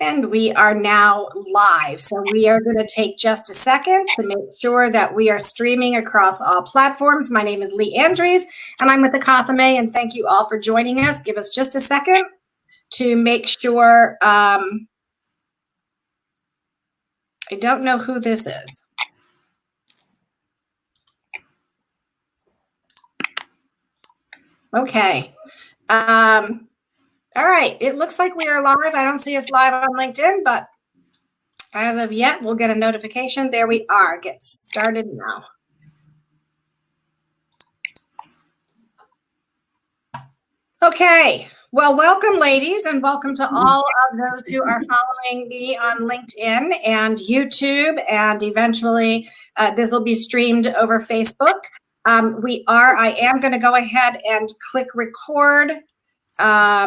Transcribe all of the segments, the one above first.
And we are now live. So we are going to take just a second to make sure that we are streaming across all platforms. My name is Lee Andrews, and I'm with the Kathame, and thank you all for joining us. Give us just a second to make sure. I don't know who this is. Okay. All right. It looks like we are live. I don't see us live on LinkedIn, but as of yet, we'll get a notification. There we are. Get started now. Okay. Well, welcome, ladies, and welcome to all of those who are following me on LinkedIn and YouTube, and eventually this will be streamed over Facebook. I am going to go ahead and click record. I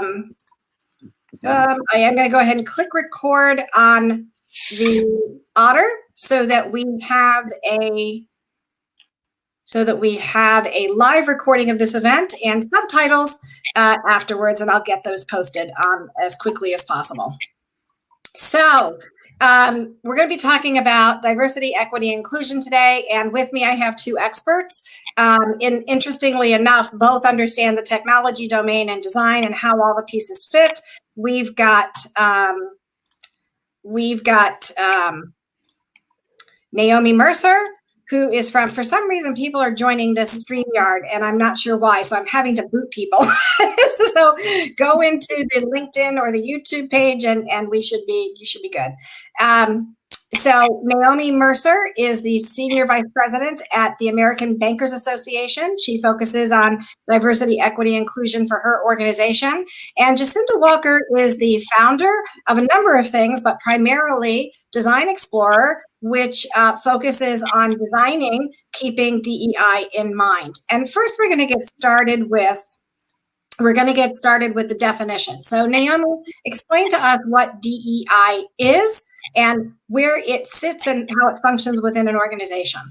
am going to go ahead and click record on the Otter so that we have a live recording of this event and subtitles afterwards, and I'll get those posted as quickly as possible. So we're going to be talking about diversity, equity, inclusion today, and with me I have two experts. Interestingly enough, both understand the technology domain and design and how all the pieces fit. We've got Naomi Mercer, who is from, for some reason, people are joining this StreamYard, and I'm not sure why, so I'm having to boot people. So go into the LinkedIn or the YouTube page, and you should be good. So Naomi Mercer is the Senior Vice President at the American Bankers Association. She focuses on diversity, equity, inclusion for her organization. And Jacinda Walker is the founder of a number of things, but primarily Design Explorr, which focuses on designing, keeping DEI in mind. And first, we're going to get started with the definition. So Naomi, explain to us what DEI is and where it sits and how it functions within an organization.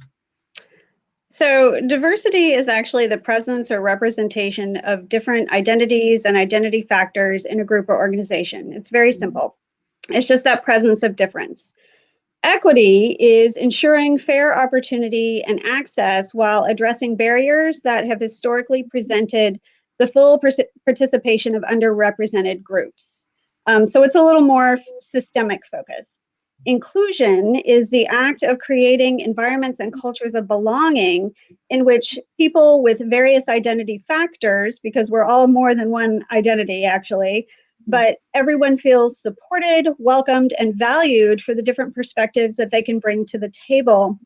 So diversity is actually the presence or representation of different identities and identity factors in a group or organization. It's very simple. It's just that presence of difference. Equity is ensuring fair opportunity and access while addressing barriers that have historically presented the full participation of underrepresented groups. So it's a little more systemic focus. Inclusion is the act of creating environments and cultures of belonging in which people with various identity factors, because we're all more than one identity actually, but everyone feels supported, welcomed, and valued for the different perspectives that they can bring to the table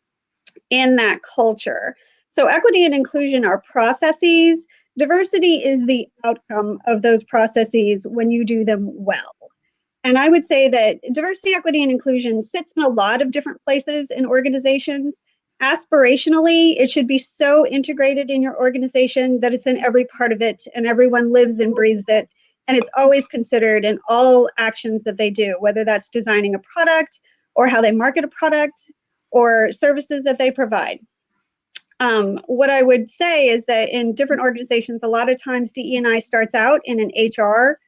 in that culture. So equity and inclusion are processes. Diversity is the outcome of those processes when you do them well. And I would say that diversity, equity, and inclusion sits in a lot of different places in organizations. Aspirationally, it should be so integrated in your organization that it's in every part of it and everyone lives and breathes it. And it's always considered in all actions that they do, whether that's designing a product or how they market a product or services that they provide. What I would say is that in different organizations, a lot of times DE&I starts out in an HR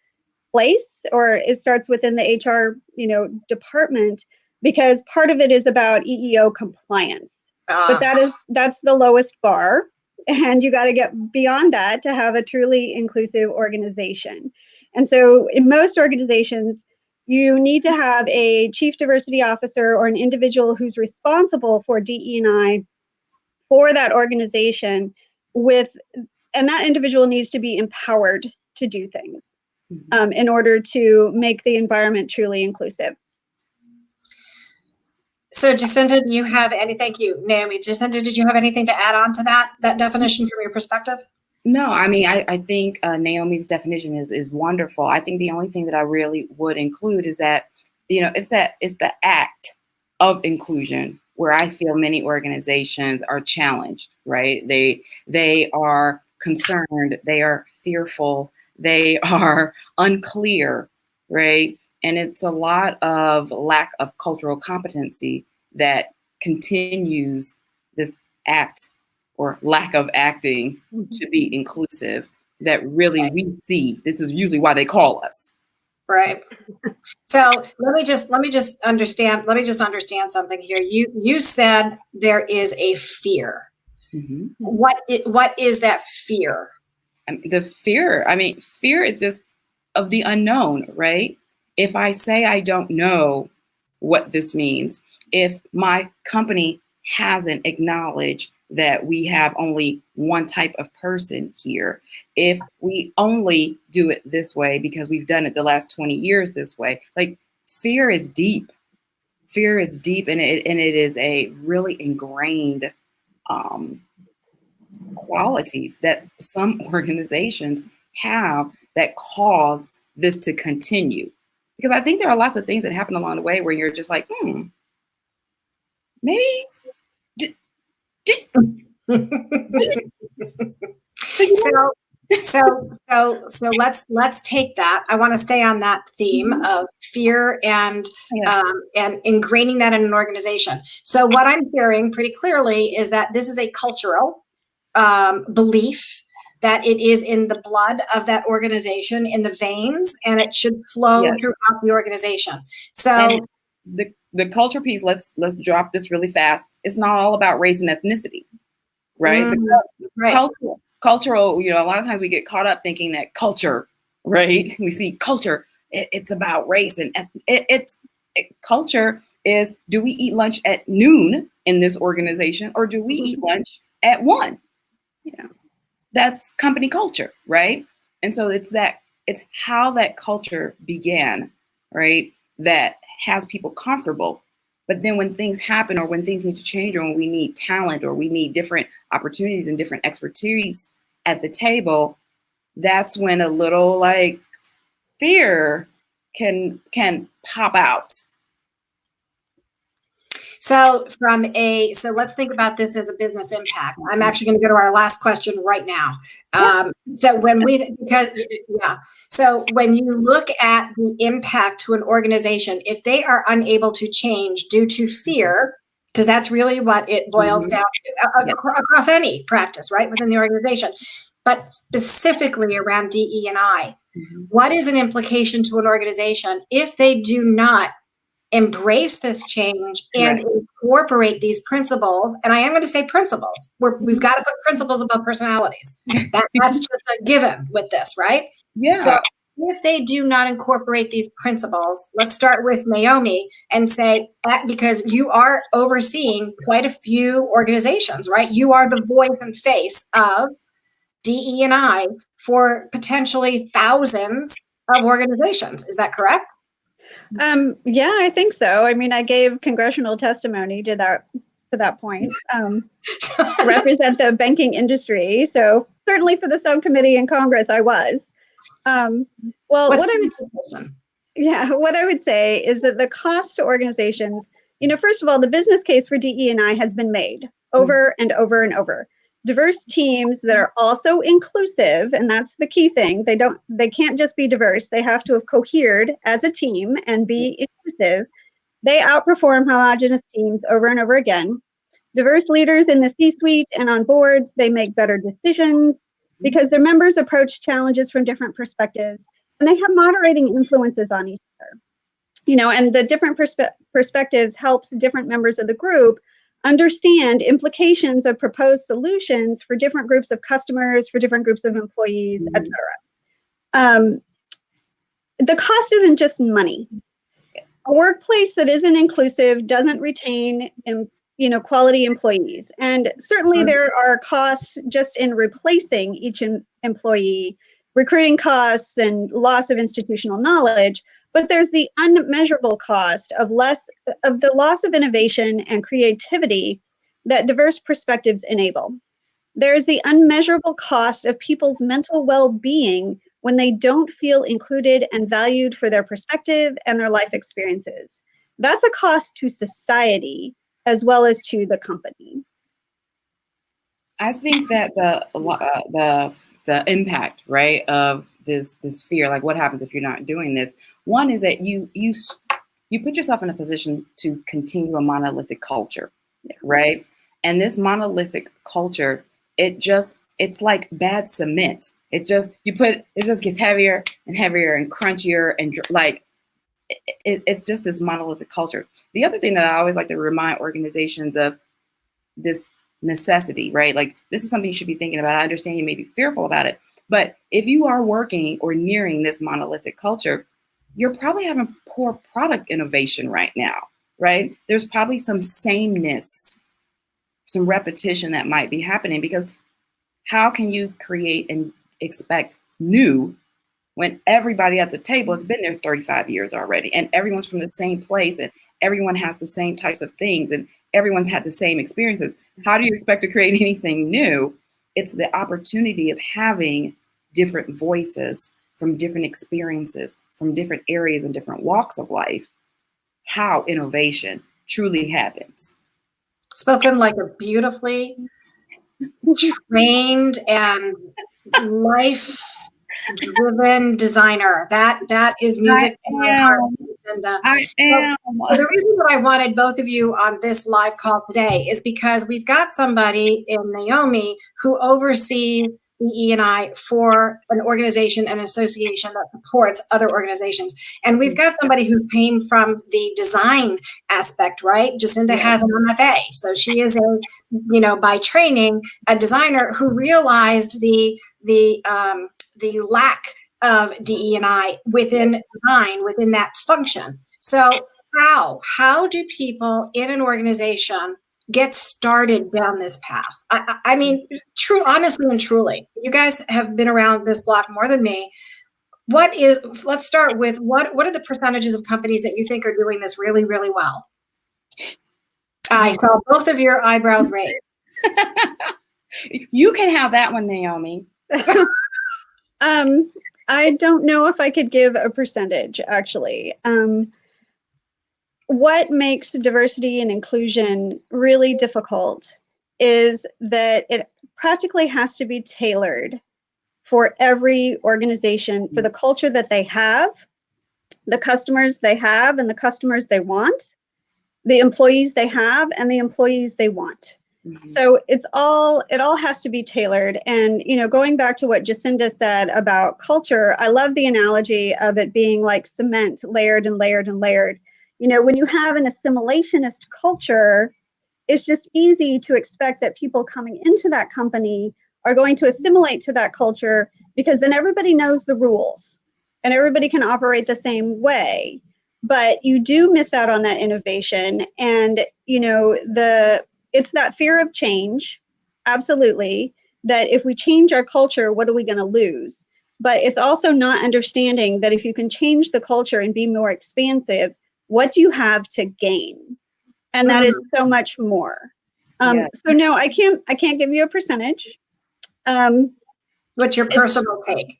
place, or it starts within the HR, department, because part of it is about EEO compliance. But that's the lowest bar, and you got to get beyond that to have a truly inclusive organization. And so in most organizations, you need to have a chief diversity officer or an individual who's responsible for DE&I for that organization and that individual needs to be empowered to do things in order to make the environment truly inclusive. So Jacinda, do you have any, thank you, Naomi. Jacinda, did you have anything to add on to that definition from your perspective? No, I mean, I think Naomi's definition is wonderful. I think the only thing that I really would include is that, it's the act of inclusion where I feel many organizations are challenged, right? They are concerned, they are fearful, they are unclear, right? And it's a lot of lack of cultural competency that continues this act or lack of acting to be inclusive that really we see. This is usually why they call us, Right. So let me just understand something here. You said there is a fear. Mm-hmm. What is that fear? Fear is just of the unknown, right? If I say I don't know what this means, if my company hasn't acknowledged that we have only one type of person here, if we only do it this way because we've done it the last 20 years this way, like fear is deep. Fear is deep, and it is a really ingrained quality that some organizations have that cause this to continue. Because I think there are lots of things that happen along the way where you're just like, maybe. So let's take that. I want to stay on that theme of fear and ingraining that in an organization. So what I'm hearing pretty clearly is that this is a cultural belief that it is in the blood of that organization, in the veins, and it should flow throughout the organization. So and the culture piece, let's drop this really fast. It's not all about race and ethnicity, right? Right. Cultural, a lot of times we get caught up thinking that culture, right? We see culture, it's about race, and culture is, do we eat lunch at noon in this organization, or do we eat lunch at 1? Yeah. That's company culture, right? And so it's how that culture began, right? That has people comfortable. But then when things happen, or when things need to change, or when we need talent, or we need different opportunities and different expertise at the table, that's when a little like fear can pop out. So let's think about this as a business impact. I'm actually going to go to our last question right now. So when you look at the impact to an organization, if they are unable to change due to fear, because that's really what it boils down to across any practice, right, within the organization, but specifically around DE&I, what is an implication to an organization if they do not embrace this change and incorporate these principles? And I am going to say principles. We've got to put principles above personalities. That's just a given with this, right? Yeah. So if they do not incorporate these principles, let's start with Naomi and say, because you are overseeing quite a few organizations, right? You are the voice and face of DE&I for potentially thousands of organizations. Is that correct? Yeah, I think so. I mean, I gave congressional testimony to that point to represent the banking industry. So certainly for the subcommittee in Congress, I was. What I would say is that the cost to organizations, first of all, the business case for DE&I has been made over and over and over. Diverse teams that are also inclusive, and that's the key thing. They can't just be diverse. They have to have cohered as a team and be inclusive. They outperform homogenous teams over and over again. Diverse leaders in the C-suite and on boards, they make better decisions because their members approach challenges from different perspectives, and they have moderating influences on each other. And the different perspectives helps different members of the group understand implications of proposed solutions for different groups of customers, for different groups of employees, et cetera. The cost isn't just money. A workplace that isn't inclusive doesn't retain, quality employees. And certainly there are costs just in replacing each employee, recruiting costs and loss of institutional knowledge. But there's the unmeasurable cost of the loss of innovation and creativity that diverse perspectives enable. There is the unmeasurable cost of people's mental well-being when they don't feel included and valued for their perspective and their life experiences. That's a cost to society as well as to the company. I think that the impact, right, of this fear, like what happens if you're not doing this? One is that you put yourself in a position to continue a monolithic culture, right? And this monolithic culture, it's like bad cement. It just gets heavier and heavier and crunchier and like it's just this monolithic culture. The other thing that I always like to remind organizations of this necessity, right? Like this is something you should be thinking about. I understand you may be fearful about it, but if you are working or nearing this monolithic culture, you're probably having poor product innovation right now, right? There's probably some sameness, some repetition that might be happening, because how can you create and expect new when everybody at the table has been there 35 years already and everyone's from the same place and everyone has the same types of things and everyone's had the same experiences? How do you expect to create anything new? It's the opportunity of having different voices from different experiences, from different areas and different walks of life, how innovation truly happens. Spoken like a beautifully trained and life-driven designer. That is music to my heart, Jacinda. I am. So the reason that I wanted both of you on this live call today is because we've got somebody in Naomi who oversees the E&I for an organization, an association that supports other organizations. And we've got somebody who came from the design aspect, right? Jacinda has an MFA. So she is by training, a designer who realized the lack of DE&I within design, within that function. So how do people in an organization get started down this path? I mean, honestly and truly, you guys have been around this block more than me. Let's start with what are the percentages of companies that you think are doing this really, really well? I saw both of your eyebrows raised. You can have that one, Naomi. I don't know if I could give a percentage, actually. What makes diversity and inclusion really difficult is that it practically has to be tailored for every organization, for the culture that they have, the customers they have and the customers they want, the employees they have and the employees they want. Mm-hmm. So it all has to be tailored. And, going back to what Jacinda said about culture, I love the analogy of it being like cement, layered and layered and layered. When you have an assimilationist culture, it's just easy to expect that people coming into that company are going to assimilate to that culture, because then everybody knows the rules and everybody can operate the same way. But you do miss out on that innovation. And, it's that fear of change, absolutely, that if we change our culture, what are we going to lose? But it's also not understanding that if you can change the culture and be more expansive, what do you have to gain? And that is so much more. So no, I can't give you a percentage. What's your personal take?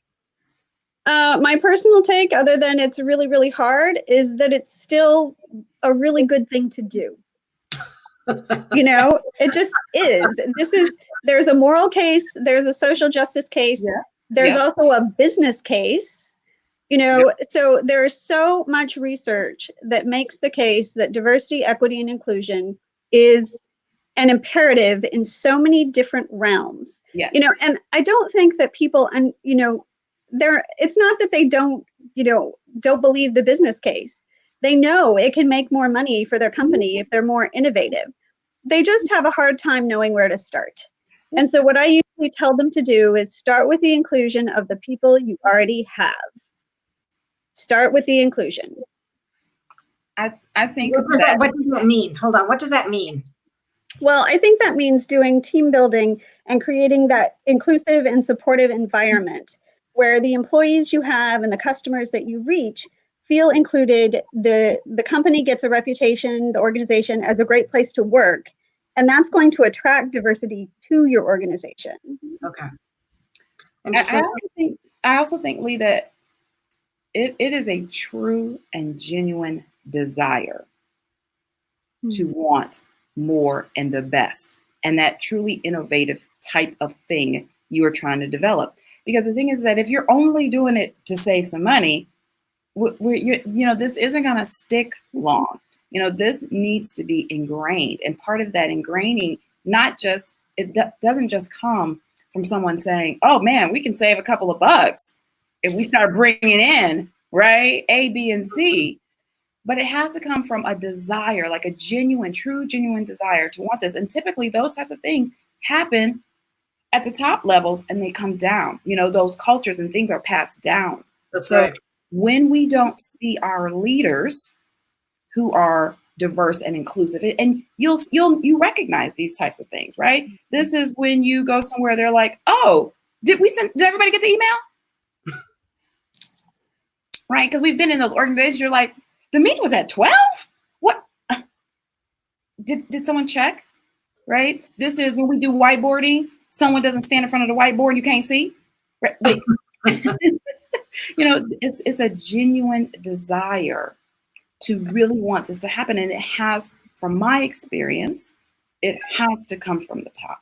My personal take, other than it's really, really hard, is that it's still a really good thing to do. It just is. There's a moral case, there's a social justice case, there's also a business case. So there's so much research that makes the case that diversity, equity, and inclusion is an imperative in so many different realms. And I don't think that people, and it's not that they don't believe the business case. They know it can make more money for their company if they're more innovative. They just have a hard time knowing where to start. And so what I usually tell them to do is start with the inclusion of the people you already have. Start with the inclusion. I think what does that mean? Hold on. What does that mean? Well, I think that means doing team building and creating that inclusive and supportive environment where the employees you have and the customers that you reach feel included. The company gets a reputation, the organization, as a great place to work. And that's going to attract diversity to your organization. Okay. I also think, Lee, that it is a true and genuine desire to want more and the best, and that truly innovative type of thing you are trying to develop. Because the thing is that if you're only doing it to save some money, this isn't going to stick long. This needs to be ingrained, and part of that ingraining, doesn't just come from someone saying, oh man, we can save a couple of bucks if we start bringing in, right, A, B, and C. But it has to come from a desire, like a genuine, true, genuine desire to want this. And typically those types of things happen at the top levels and they come down. You know, those cultures and things are passed down. That's so right. When we don't see our leaders who are diverse and inclusive, and you recognize these types of things, right? This is when you go somewhere, they're like, oh, did everybody get the email? Right? Because we've been in those organizations, you're like, the meeting was at 12? What? Did someone check? Right? This is when we do whiteboarding, someone doesn't stand in front of the whiteboard, you can't see. Right? Wait. You know, it's a genuine desire to really want this to happen. And it has, from my experience, it has to come from the top.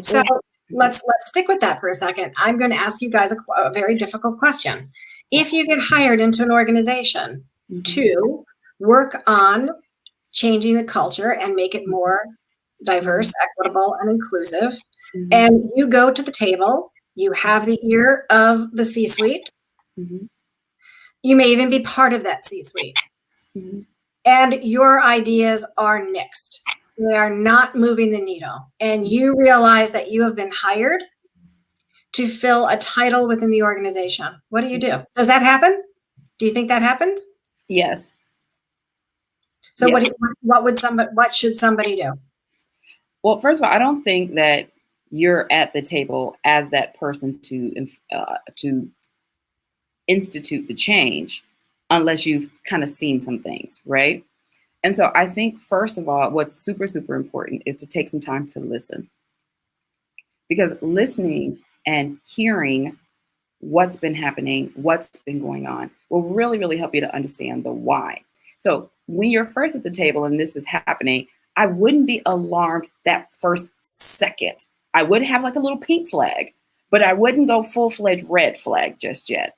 So let's stick with that for a second. I'm going to ask you guys a very difficult question. If you get hired into an organization to work on changing the culture and make it more diverse, equitable, and inclusive, and you go to the table, you have the ear of the C-suite, you may even be part of that C-suite, and your ideas are nixed. They are not moving the needle. And you realize that you have been hired to fill a title within the organization. What do you do? Does that happen? Do you think that happens? Yes. So yes. What should somebody do? Well, first of all, I don't think that you're at the table as that person to institute the change unless you've kind of seen some things, right? And so I think, first of all, what's super, super important is to take some time to listen. Because listening and hearing what's been happening, what's been going on, will really, really help you to understand the why. So when you're first at the table and this is happening, I wouldn't be alarmed that first second. I would have like a little pink flag, but I wouldn't go full-fledged red flag just yet.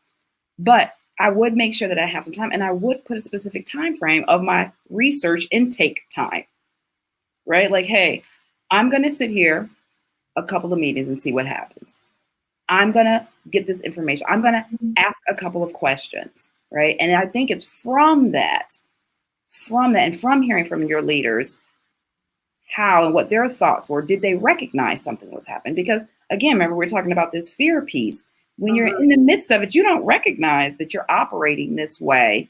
But I would make sure that I have some time, and I would put a specific time frame of my research intake time, right? Like, hey, I'm going to sit here a couple of meetings and see what happens. I'm going to get this information. I'm going to ask a couple of questions, right? And I think it's from that, and from hearing from your leaders how and what their thoughts were. Did they recognize something was happening? Because again, remember, we're talking about this fear piece. When you're in the midst of it, you don't recognize that you're operating this way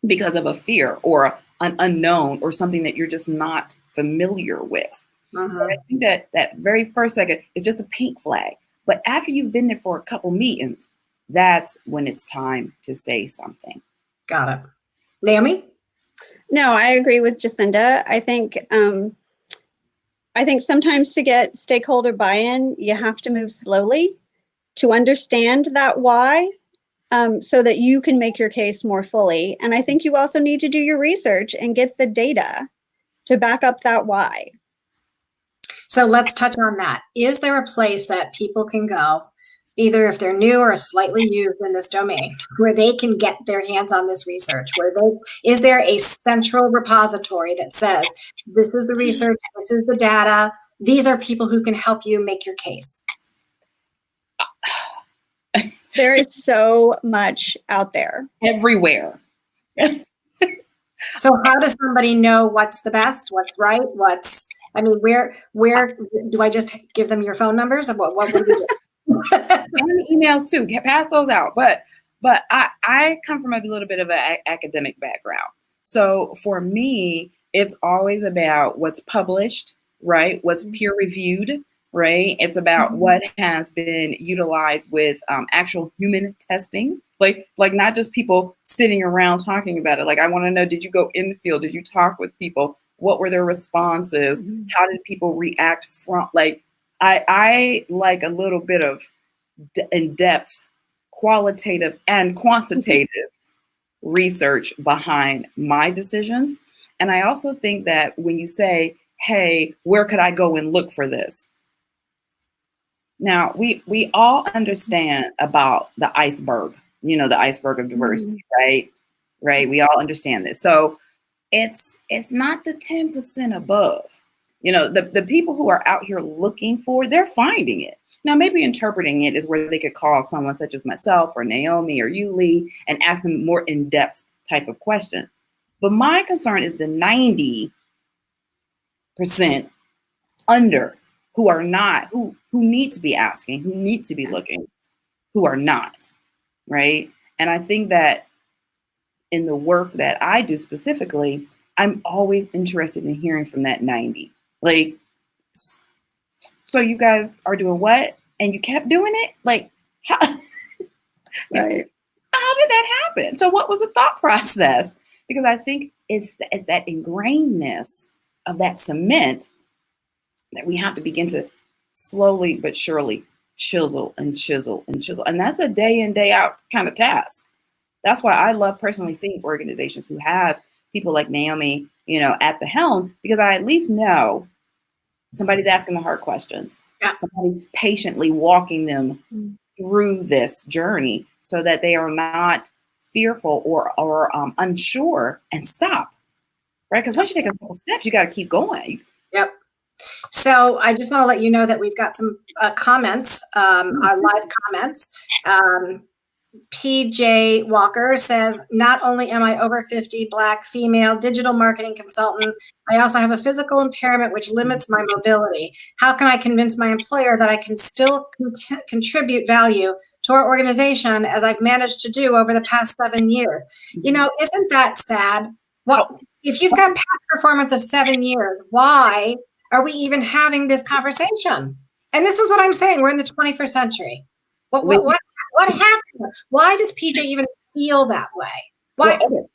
because of a fear or an unknown or something that you're just not familiar with. So I think that very first second is just a pink flag. But after you've been there for a couple meetings, that's when it's time to say something. Got it. Naomi? No, I agree with Jacinda. I think sometimes to get stakeholder buy-in, you have to move slowly to understand that why, so that you can make your case more fully. And I think you also need to do your research and get the data to back up that why. So let's touch on that. Is there a place that people can go, either if they're new or slightly used in this domain, where they can get their hands on this research? Is there a central repository that says, this is the research, this is the data, these are people who can help you make your case? There is so much out there. Everywhere. So how does somebody know what's the best, what's right, where do I just give them your phone numbers? What would we do? And emails too, pass those out. But I come from a little bit of an academic background. So for me, it's always about what's published, right? What's peer reviewed, right? It's about what has been utilized with actual human testing, like not just people sitting around talking about it. Like, I want to know, did you go in the field? Did you talk with people? What were their responses? How did people react from, like, I like a little bit of in-depth, qualitative and quantitative research behind my decisions. And I also think that when you say, hey, where could I go and look for this? Now, we all understand about the iceberg, the iceberg of diversity, right? Right. We all understand this. So it's not the 10% above. You know, the people who are out here looking for, they're finding it. Now, maybe interpreting it is where they could call someone such as myself or Naomi or you, Lee, and ask them more in-depth type of question. But my concern is the 90% under who are not, who need to be asking, who need to be looking, who are not, right? And I think that in the work that I do specifically, I'm always interested in hearing from that 90. Like, so you guys are doing what? And you kept doing it? Like, how, Right. how did that happen? So what was the thought process? Because I think it's that ingrainedness of that cement that we have to begin to slowly but surely chisel and chisel and chisel. And that's a day in, day out kind of task. That's why I love personally seeing organizations who have people like Naomi, you know, at the helm, because I at least know somebody's asking the hard questions. Yeah. Somebody's patiently walking them through this journey so that they are not fearful or unsure and stop, right? Because once you take a couple steps, you got to keep going. Yep. So I just want to let you know that we've got some comments, live comments. PJ Walker says, not only am I over 50, Black, female, digital marketing consultant, I also have a physical impairment which limits my mobility. How can I convince my employer that I can still contribute value to our organization as I've managed to do over the past 7 years? You know, isn't that sad? Well, if you've got past performance of 7 years, why are we even having this conversation? And this is what I'm saying. We're in the 21st century. What happened? Why does PJ even feel that way? Why? Well,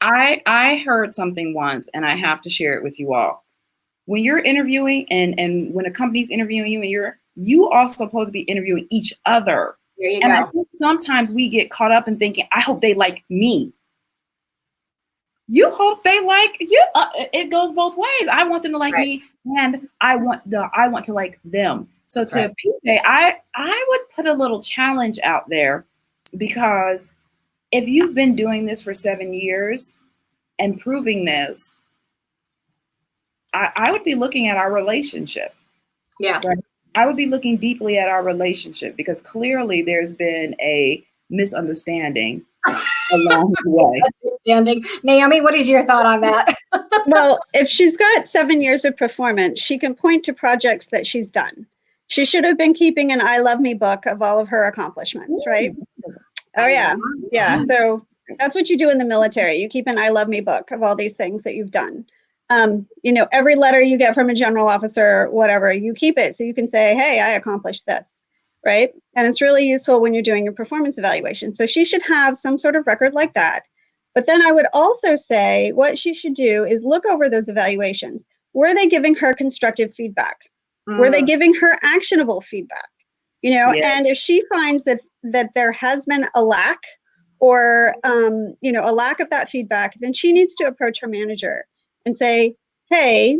okay. I heard something once, and I have to share it with you all. When you're interviewing, and when a company's interviewing you, and you also supposed to be interviewing each other. There you and go. I think sometimes we get caught up in thinking, I hope they like me. You hope they like you. It goes both ways. I want them to like me, and I want to like them. So That's to PJ, I would put a little challenge out there, because if you've been doing this for 7 years and proving this, I would be looking at our relationship. Yeah. Right? I would be looking deeply at our relationship, because clearly there's been a misunderstanding along the way. Naomi, what is your thought on that? Well, if she's got 7 years of performance, she can point to projects that she's done. She should have been keeping an I Love Me book of all of her accomplishments, right? Oh, yeah. Yeah. So that's what you do in the military. You keep an I Love Me book of all these things that you've done. You know, every letter you get from a general officer, whatever, you keep it so you can say, hey, I accomplished this, right? And it's really useful when you're doing your performance evaluation. So she should have some sort of record like that. But then I would also say what she should do is look over those evaluations. Were they giving her constructive feedback? Were they giving her actionable feedback? You know, and if she finds that there has been a lack or, you know, a lack of that feedback, then she needs to approach her manager and say, hey,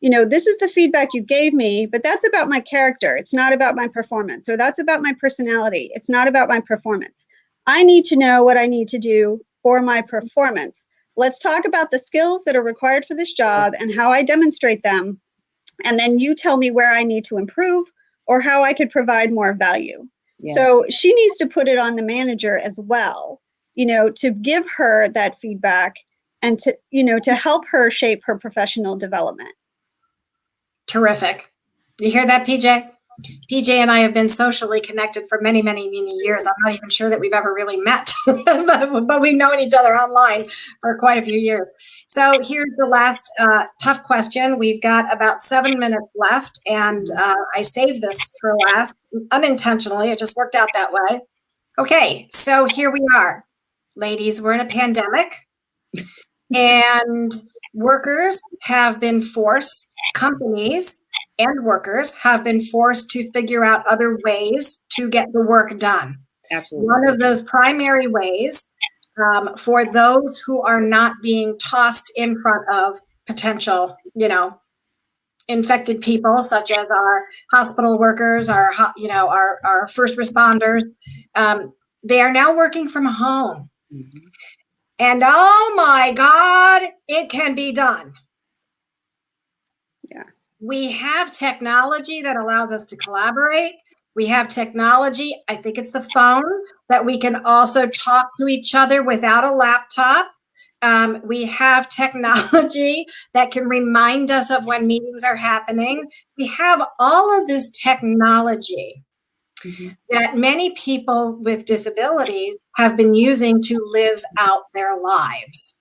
you know, this is the feedback you gave me, but that's about my character. It's not about my performance, or that's about my personality. It's not about my performance. I need to know what I need to do for my performance. Let's talk about the skills that are required for this job and how I demonstrate them. And then you tell me where I need to improve or how I could provide more value. Yes. So she needs to put it on the manager as well, you know, to give her that feedback and to, you know, to help her shape her professional development. Terrific. You hear that, PJ? PJ and I have been socially connected for many, many, many years. I'm not even sure that we've ever really met, but we've known each other online for quite a few years. So here's the last tough question. We've got about 7 minutes left, and I saved this for last unintentionally. It just worked out that way. Okay, so here we are. Ladies, we're in a pandemic, and workers have been forced, companies and workers have been forced to figure out other ways to get the work done. Absolutely. One of those primary ways for those who are not being tossed in front of potential, you know, infected people, such as our hospital workers, our first responders, they are now working from home. Mm-hmm. And oh my God, it can be done. Yeah. We have technology that allows us to collaborate. We have technology, I think it's the phone, that we can also talk to each other without a laptop. We have technology that can remind us of when meetings are happening. We have all of this technology that many people with disabilities have been using to live out their lives.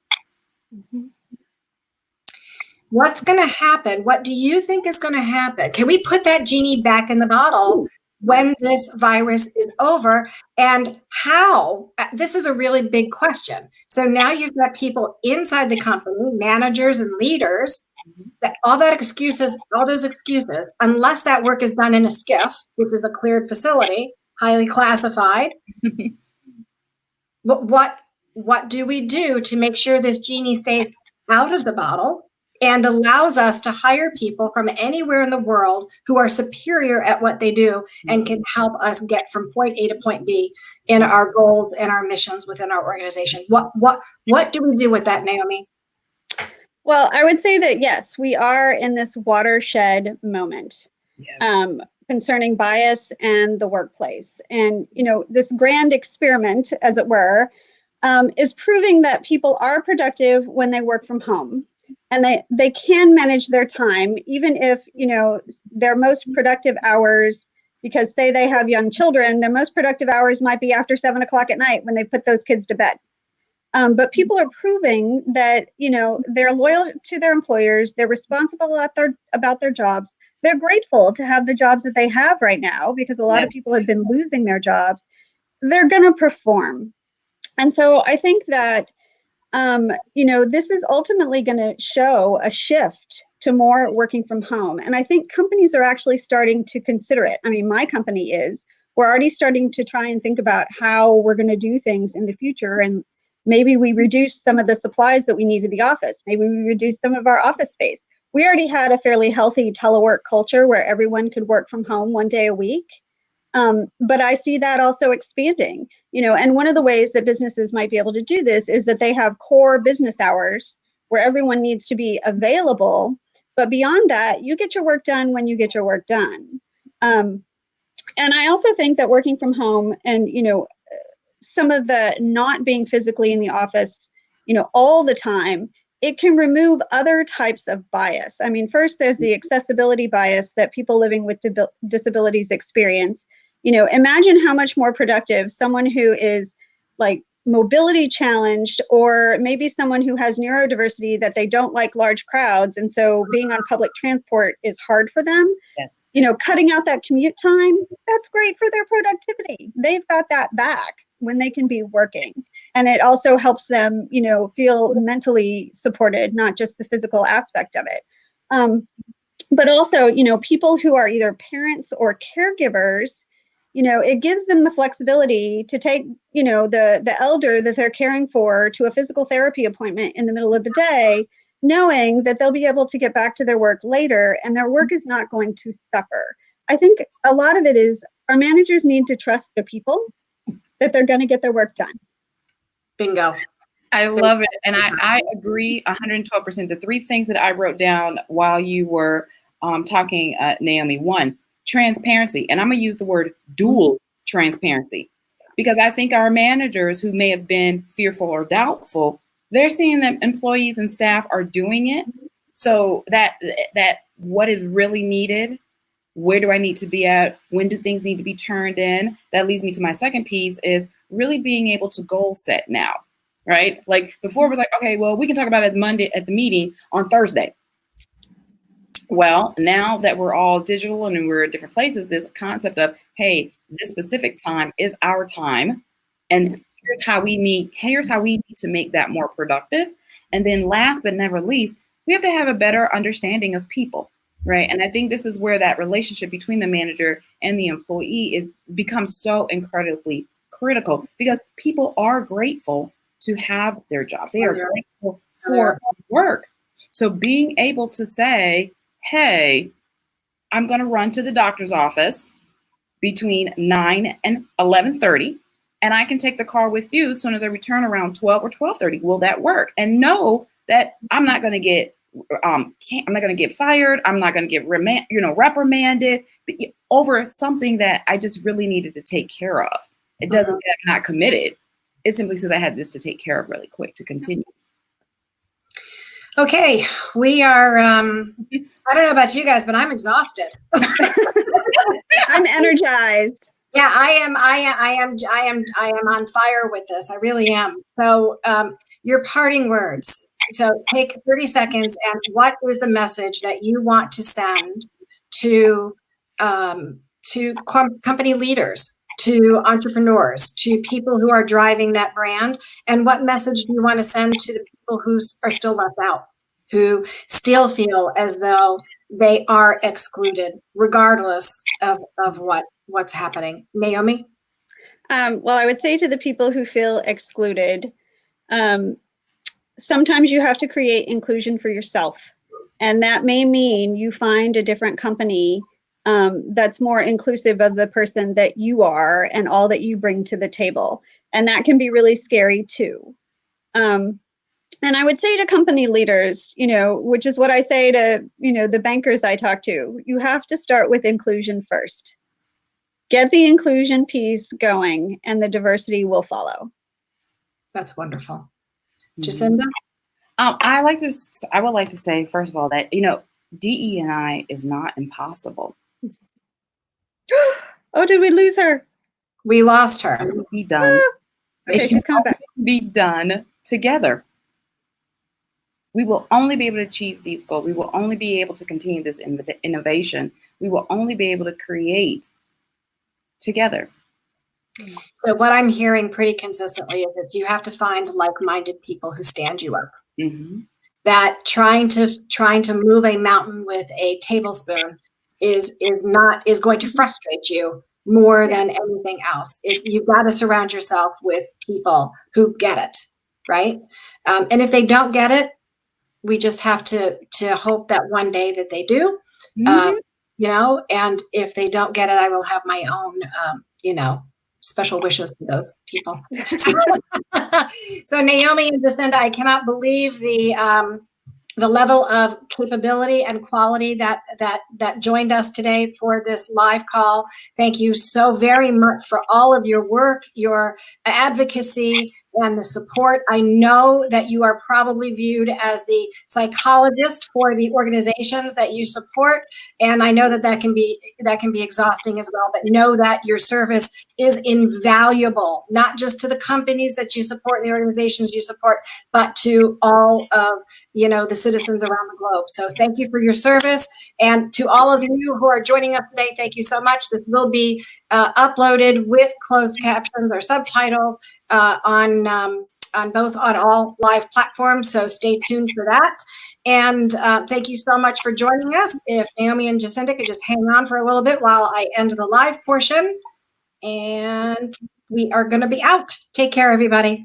What's going to happen? What do you think is going to happen? Can we put that genie back in the bottle when this virus is over? And how? This is a really big question. So now you've got people inside the company, managers and leaders, that all those excuses, unless that work is done in a SCIF, which is a cleared facility, highly classified. What do we do to make sure this genie stays out of the bottle and allows us to hire people from anywhere in the world who are superior at what they do and can help us get from point A to point B in our goals and our missions within our organization? What do we do with that, Naomi? Well, I would say that, yes, we are in this watershed moment. Yes. Concerning bias and the workplace. And, this grand experiment, as it were, is proving that people are productive when they work from home. And they can manage their time, even if, their most productive hours, because say they have young children, their most productive hours might be after 7 o'clock at night when they put those kids to bed. But people are proving that, they're loyal to their employers, they're responsible about their jobs. They're grateful to have the jobs that they have right now because a lot of people have been losing their jobs. They're going to perform. And so I think that, this is ultimately going to show a shift to more working from home. And I think companies are actually starting to consider it. I mean, my company is. We're already starting to try and think about how we're going to do things in the future. And maybe we reduce some of the supplies that we need in the office. Maybe we reduce some of our office space. We already had a fairly healthy telework culture where everyone could work from home 1 day a week. But I see that also expanding, and one of the ways that businesses might be able to do this is that they have core business hours where everyone needs to be available. But beyond that, you get your work done when you get your work done. And I also think that working from home and, some of the not being physically in the office, all the time, it can remove other types of bias. I mean, first, there's the accessibility bias that people living with disabilities experience. Imagine how much more productive someone who is like mobility challenged, or maybe someone who has neurodiversity that they don't like large crowds. And so being on public transport is hard for them. Yes. Cutting out that commute time, that's great for their productivity. They've got that back when they can be working. And it also helps them, feel mentally supported, not just the physical aspect of it. But also, people who are either parents or caregivers, it gives them the flexibility to take, the elder that they're caring for to a physical therapy appointment in the middle of the day, knowing that they'll be able to get back to their work later and their work is not going to suffer. I think a lot of it is our managers need to trust the people that they're going to get their work done. Bingo. I love it. And I agree 112%. The 3 things that I wrote down while you were talking, Naomi. 1, transparency. And I'm going to use the word dual transparency, because I think our managers who may have been fearful or doubtful, they're seeing that employees and staff are doing it. So that what is really needed, where do I need to be at? When do things need to be turned in? That leads me to my second piece, is really being able to goal set now, right? Like before it was like, okay, well, we can talk about it Monday at the meeting on Thursday. Well, now that we're all digital and we're at different places, this concept of, hey, this specific time is our time. And here's how we need to make that more productive. And then last but never least, we have to have a better understanding of people, right? And I think this is where that relationship between the manager and the employee becomes so incredibly critical, because people are grateful to have their job. They are grateful for work. So being able to say, hey, I'm going to run to the doctor's office between 9 and 11:30, and I can take the car with you as soon as I return around 12 or 12:30. Will that work? And know that I'm not going to get I'm not going to get fired. I'm not going to get reprimanded over something that I just really needed to take care of. It doesn't mean I'm not committed. It simply says I had this to take care of really quick to continue. Okay, we are, I don't know about you guys, but I'm exhausted. I'm energized. Yeah, I am on fire with this. I really am. So your parting words. So take 30 seconds, and what is the message that you want to send to company leaders, to entrepreneurs, to people who are driving that brand? And what message do you want to send to the people who are still left out, who still feel as though they are excluded, regardless of what's happening? Naomi? Well, I would say to the people who feel excluded, sometimes you have to create inclusion for yourself. And that may mean you find a different company that's more inclusive of the person that you are and all that you bring to the table. And that can be really scary too. And I would say to company leaders, which is what I say to, the bankers I talk to, you have to start with inclusion first. Get the inclusion piece going and the diversity will follow. That's wonderful. Jacinda? I would like to say, first of all, that, DE&I is not impossible. Oh, did we lose her? We lost her. It will be done. Okay, she's coming back. Be done together. We will only be able to achieve these goals. We will only be able to continue this innovation. We will only be able to create together. So what I'm hearing pretty consistently is that you have to find like-minded people who stand you up. Mm-hmm. That trying to move a mountain with a tablespoon is going to frustrate you more than anything else. If you've got to surround yourself with people who get it, right? And if they don't get it, we just have to hope that one day that they do. Mm-hmm. And if they don't get it, I will have my own, special wishes for those people. So Naomi and Jacinda, I cannot believe the level of capability and quality that joined us today for this live call. Thank you so very much for all of your work, your advocacy, and the support. I know that you are probably viewed as the psychologist for the organizations that you support, and I know that can be exhausting as well. But know that your service is invaluable, not just to the companies that you support, the organizations you support, but to all of the citizens around the globe. So thank you for your service, and to all of you who are joining us today, thank you so much. This will be uploaded with closed captions or subtitles on all live platforms. So stay tuned for that. And thank you so much for joining us. If Naomi and Jacinda could just hang on for a little bit while I end the live portion, and we are going to be out. Take care, everybody.